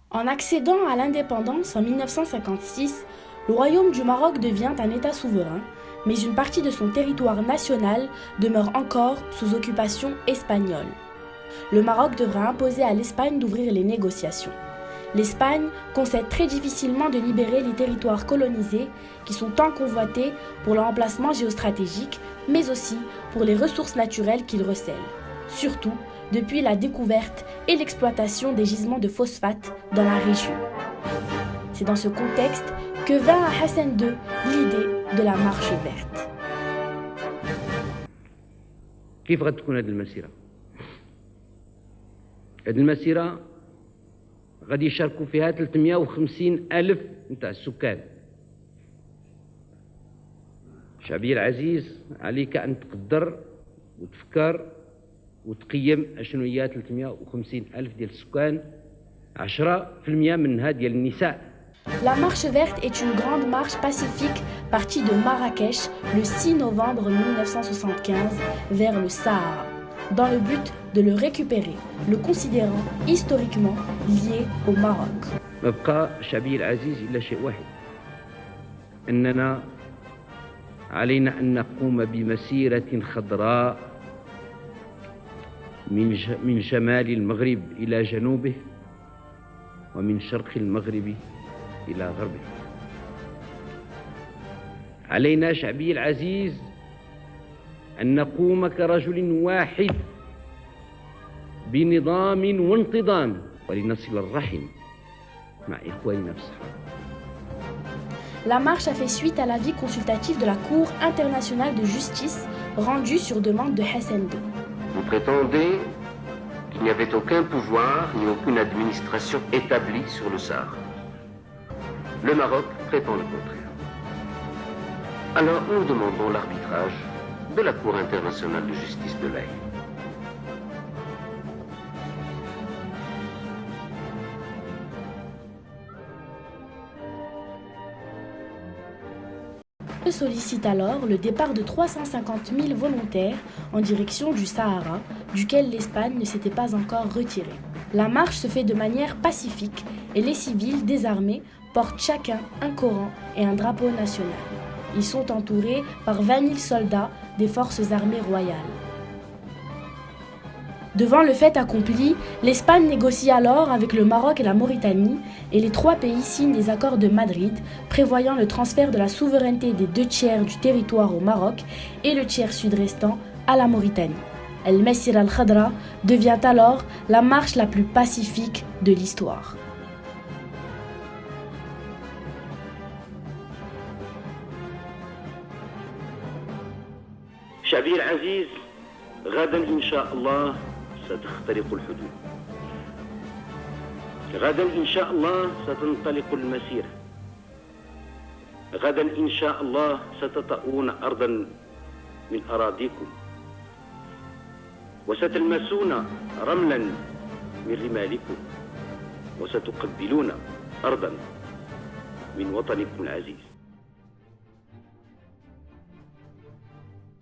En accédant à l'indépendance en 1956, le Royaume du Maroc devient un État souverain, mais une partie de son territoire national demeure encore sous occupation espagnole. Le Maroc devra imposer à l'Espagne d'ouvrir les négociations. L'Espagne concède très difficilement de libérer les territoires colonisés qui sont tant convoités pour leur emplacement géostratégique, mais aussi pour les ressources naturelles qu'ils recèlent, surtout depuis la découverte et l'exploitation des gisements de phosphate dans la région. C'est dans ce contexte que vint à Hassan II l'idée de la marche verte. كيف غتكون هذه المسيرة؟ هذه المسيرة غادي يشاركوا فيها 350 ألف نتاع السكان. شعبي العزيز، عليك أن تقدر وتفكر وتقيم شنو هي 350 ألف ديال السكان، 10% منها ديال النساء. La marche verte est une grande marche pacifique partie de Marrakech le 6 novembre 1975 vers le Sahara, dans le but de le récupérer, le considérant historiquement lié au Maroc. ما بقى شعبي العزيز إلا شيء واحد، أننا علينا أن نقوم بمسيرة خضراء من شمال المغرب إلى جنوبه ومن شرق المغرب إلى غربه. علينا شعبي العزيز أن نقوم كرجل واحد بنظام وانتظام ولنصل الرحم مع إخواننا في الصحراء. La marche a fait suite à l'avis consultatif de la Cour internationale de justice rendu sur demande de Hassan II. Vous prétendez qu'il n'y avait aucun pouvoir ni aucune administration établie sur le Sahara. Le Maroc prétend le contraire. Alors nous demandons l'arbitrage de la Cour internationale de justice de l'Haye. Sollicite alors le départ de 350 000 volontaires en direction du Sahara, duquel l'Espagne ne s'était pas encore retirée. La marche se fait de manière pacifique et les civils désarmés portent chacun un Coran et un drapeau national. Ils sont entourés par 20 000 soldats des forces armées royales. Devant le fait accompli, l'Espagne négocie alors avec le Maroc et la Mauritanie et les trois pays signent des accords de Madrid prévoyant le transfert de la souveraineté des 2/3 du territoire au Maroc et le tiers sud restant à la Mauritanie. El Messira al-Khadra devient alors la marche la plus pacifique de l'histoire. شعبي العزيز، غدا إن شاء الله ستخترق الحدود. غدا إن شاء الله ستنطلق المسيرة. غدا إن شاء الله ستطؤون أرضا من أراضيكم وستلمسون رملا من رمالكم وستقبلون أرضا من وطنكم العزيز.